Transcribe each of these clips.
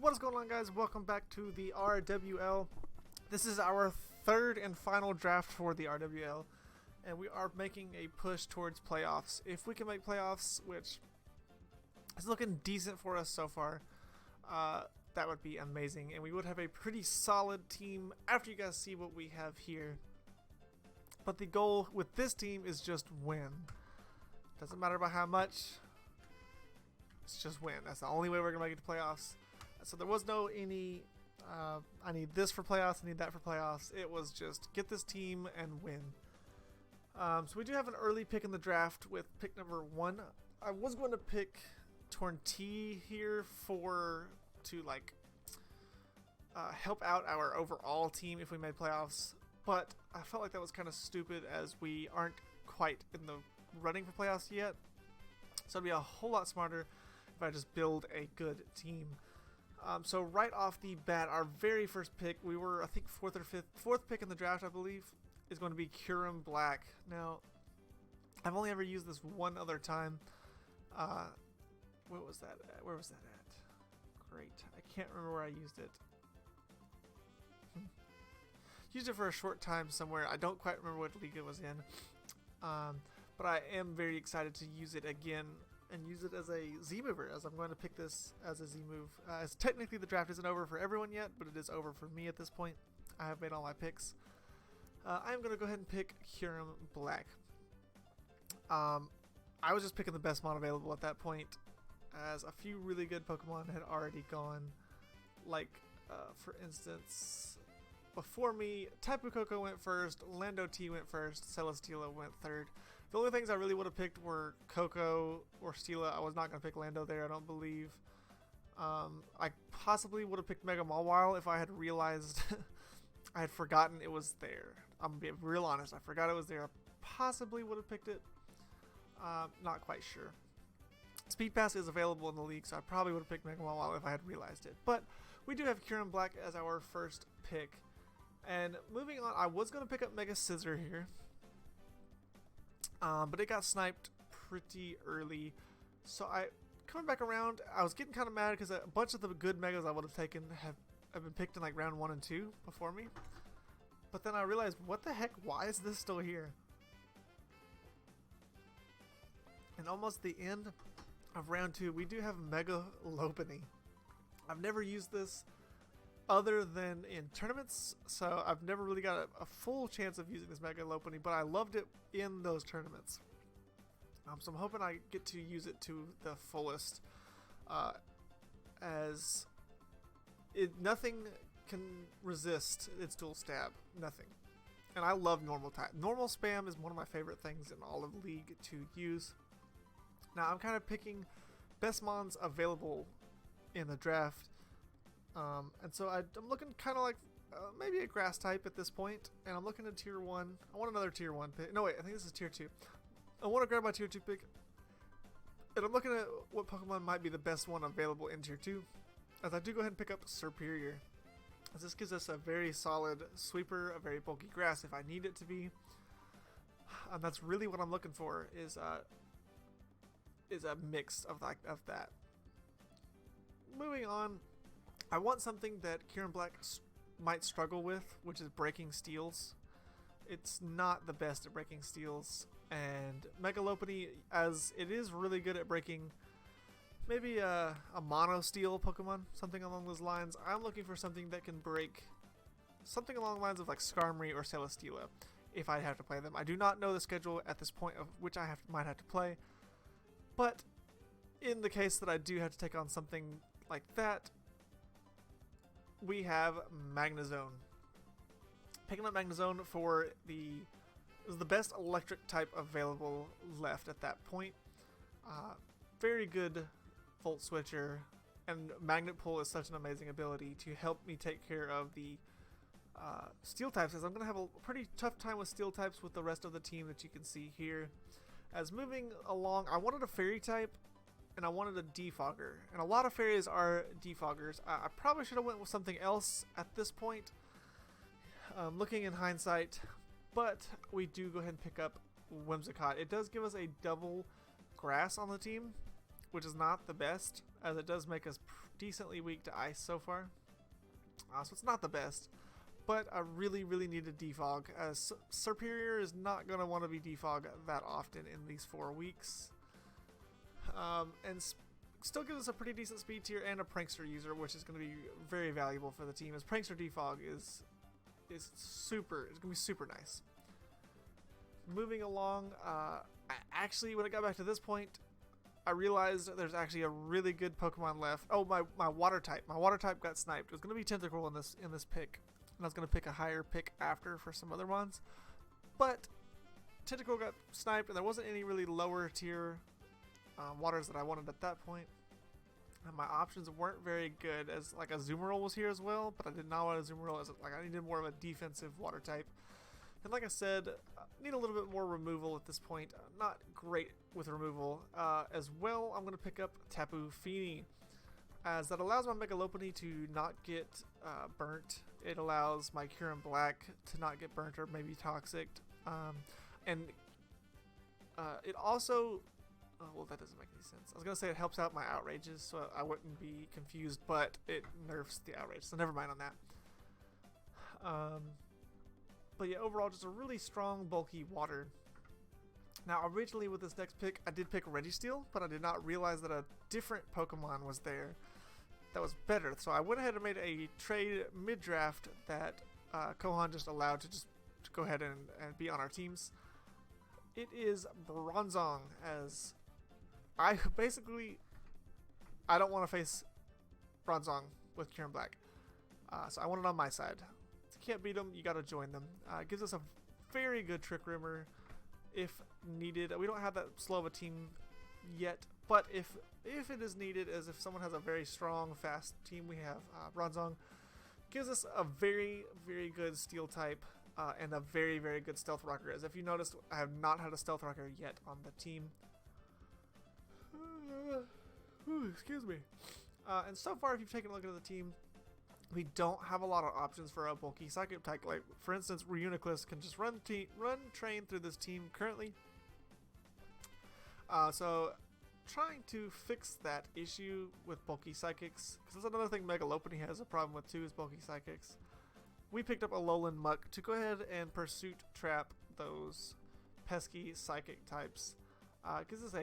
What is going on, guys? Welcome back to the RWL. This is our third and final draft for the RWL, and we are making a push towards playoffs. If we can make playoffs, which is looking decent for us so far, that would be amazing, and we would have a pretty solid team after you guys see what we have here. But the goal with this team is just win. Doesn't matter about how much, it's just win. That's the only way we're going to make it to playoffs. So there was no I need this for playoffs, I need that for playoffs. It was just get this team and win. So we do have an early pick in the draft with pick number 1. I was going to pick Torn T here to help out our overall team if we made playoffs, but I felt like that was kind of stupid as we aren't quite in the running for playoffs yet. So it'd be a whole lot smarter if I just build a good team. So right off the bat, our very first pick, we were, I think, fourth pick in the draft, I believe, is going to be Kurum Black. Now, I've only ever used this one other time. Where was that at? Great. I can't remember where I used it. Used it for a short time somewhere. I don't quite remember what league it was in. But I am very excited to use it again and use it as a Z mover, as I'm going to pick this as a Z move. As technically the draft isn't over for everyone yet, but it is over for me at this point. I have made all my picks. I'm going to go ahead and pick Kurum Black. I was just picking the best mod available at that point, as a few really good Pokemon had already gone. Like, for instance, before me, Tapu Koko went first, Lando T went first, Celesteela went third. The only things I really would have picked were Koko or Steela. I was not going to pick Lando there, I don't believe. I possibly would have picked Mega Mawile if I had realized I had forgotten it was there. I'm going to be real honest, I forgot it was there. I possibly would have picked it. Not quite sure. Speed Pass is available in the league, so I probably would have picked Mega Mawile if I had realized it. But we do have Kurum Black as our first pick. And moving on, I was going to pick up Mega Scizor here, but it got sniped pretty early. So coming back around, I was getting kind of mad because a bunch of the good Megas I would have taken have been picked in like round 1 and 2 before me. But then I realized, what the heck, why is this still here? And almost the end of round 2, we do have Mega Lopunny. I've never used this other than in tournaments, so I've never really got a full chance of using this Mega Lopunny, but I loved it in those tournaments. So I'm hoping I get to use it to the fullest, as nothing can resist its dual stab. Nothing. And I love normal type. Normal spam is one of my favorite things in all of League to use. Now I'm kind of picking best mons available in the draft. And so I'm looking kind of like maybe a grass type at this point, and I'm looking at tier 1. I want another tier 1 pick. No, wait, I think this is tier 2. I want to grab my tier 2 pick, and I'm looking at what Pokemon might be the best one available in tier 2, as I do go ahead and pick up Serperior, as this gives us a very solid sweeper, a very bulky grass if I need it to be, and that's really what I'm looking for, is a mix of that. Moving on, I want something that Kurum Black might struggle with, which is breaking steals. It's not the best at breaking steals, and Mega Lopunny, as it is really good at breaking maybe a mono steel Pokemon, something along those lines. I'm looking for something that can break something along the lines of like Skarmory or Celesteela if I have to play them. I do not know the schedule at this point of which I might have to play, but in the case that I do have to take on something like that, we have Magnezone. Picking up Magnezone for the best electric type available left at that point. Very good Volt Switcher, and Magnet Pull is such an amazing ability to help me take care of the Steel types, as I'm going to have a pretty tough time with Steel types with the rest of the team that you can see here. As moving along, I wanted a Fairy type, and I wanted a Defogger, and a lot of fairies are Defoggers. I probably should have went with something else at this point, looking in hindsight, but we do go ahead and pick up Whimsicott. It does give us a double grass on the team, which is not the best, as it does make us decently weak to ice so far. So it's not the best, but I really need a defog, as Superior is not going to want to be defog that often in these 4 weeks. And still gives us a pretty decent speed tier and a Prankster user, which is going to be very valuable for the team, as Prankster defog is super, it's going to be super nice. Moving along, actually, when it got back to this point, I realized there's actually a really good Pokemon left. Oh, my water type. My water type got sniped. It was going to be Tentacle in this pick. And I was going to pick a higher pick after for some other ones. But Tentacle got sniped, and there wasn't any really lower tier waters that I wanted at that point. And my options weren't very good, as like a Zoomerol was here as well, but I did not want a Zoomerol, as like I needed more of a defensive water type. And like I said, need a little bit more removal at this point. Not great with removal. As well, I'm going to pick up Tapu Fini, as that allows my Mega Lopunny to not get burnt. It allows my Kyurem Black to not get burnt or maybe toxic. And it also... Oh, well, that doesn't make any sense. I was going to say it helps out my Outrages, so I wouldn't be confused, but it nerfs the Outrage, so never mind on that. But yeah, overall, just a really strong, bulky water. Now, originally with this next pick, I did pick Registeel, but I did not realize that a different Pokemon was there that was better. So I went ahead and made a trade mid-draft that Kohan just allowed to just go ahead and be on our teams. It is Bronzong, as I don't want to face Bronzong with Kyurem Black. So I want it on my side. If you can't beat them, you got to join them. It gives us a very good Trick Rimmer if needed. We don't have that slow of a team yet, but if it is needed, as if someone has a very strong, fast team, we have Bronzong. Gives us a very good Steel type and a very good Stealth Rocker. As if you noticed, I have not had a Stealth Rocker yet on the team. Excuse me. And so far, if you've taken a look at the team, we don't have a lot of options for a bulky Psychic type. Like, for instance, Reuniclus can just run train through this team currently. So, trying to fix that issue with bulky Psychics, because that's another thing Mega Lopunny has a problem with too, is bulky Psychics. We picked up a Alolan Muck to go ahead and Pursuit Trap those pesky Psychic types. Gives us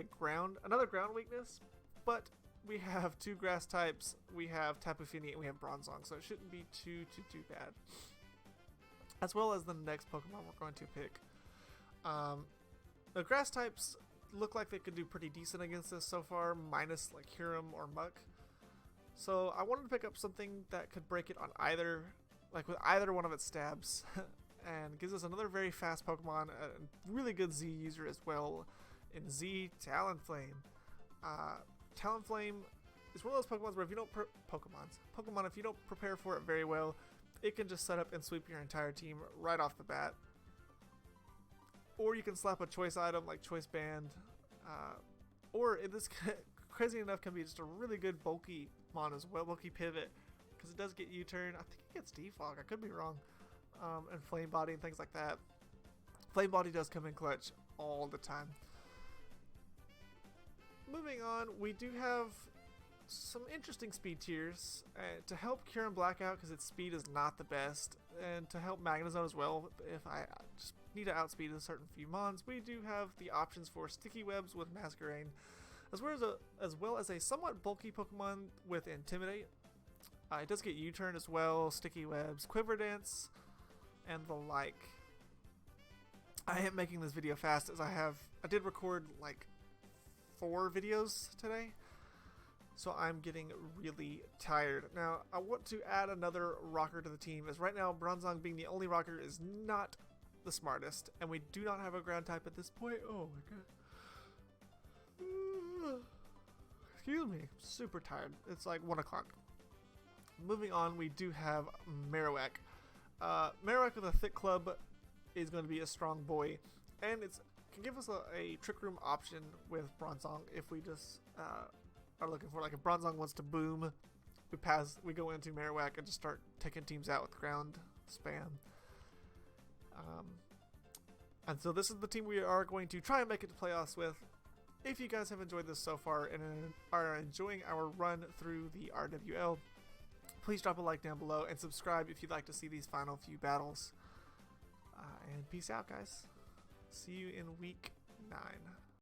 another ground weakness, but we have 2 grass types, we have Tapu Fini, and we have Bronzong, so it shouldn't be too bad. As well as the next Pokemon we're going to pick. The grass types look like they could do pretty decent against this so far, minus like Kyurem or Muck. So I wanted to pick up something that could break it on either, like with either one of its stabs, and gives us another very fast Pokemon, a really good Z user as well, in Z Talonflame. Talonflame is one of those Pokemons where if you don't if you don't prepare for it very well, it can just set up and sweep your entire team right off the bat. Or you can slap a choice item like Choice Band, or this crazy enough can be just a really good bulky mon as well, bulky pivot, because it does get U-turn. I think it gets defog, I could be wrong, and Flame Body and things like that. Flame Body does come in clutch all the time. Moving on, we do have some interesting speed tiers to help Kyurem Black out, because its speed is not the best, and to help Magnezone as well if I just need to outspeed a certain few mons. We do have the options for Sticky Webs with Masquerain, as well as a somewhat bulky Pokemon with Intimidate. It does get U-turn as well, Sticky Webs, Quiver Dance, and the like. I am making this video fast, as I did record like 4 videos today, so I'm getting really tired. Now, I want to add another rocker to the team, as right now Bronzong being the only rocker is not the smartest, and we do not have a ground type at this point. Oh my god. Excuse me, super tired. It's like 1 o'clock. Moving on, we do have Marowak. Marowak with a thick club is going to be a strong boy, and it's can give us a Trick Room option with Bronzong if we just are looking for, like, if Bronzong wants to boom, we go into Marowak and just start taking teams out with ground spam. And so this is the team we are going to try and make it to playoffs with. if you guys have enjoyed this so far and are enjoying our run through the RWL, please drop a like down below and subscribe if you'd like to see these final few battles. And peace out, guys. See you in week 9.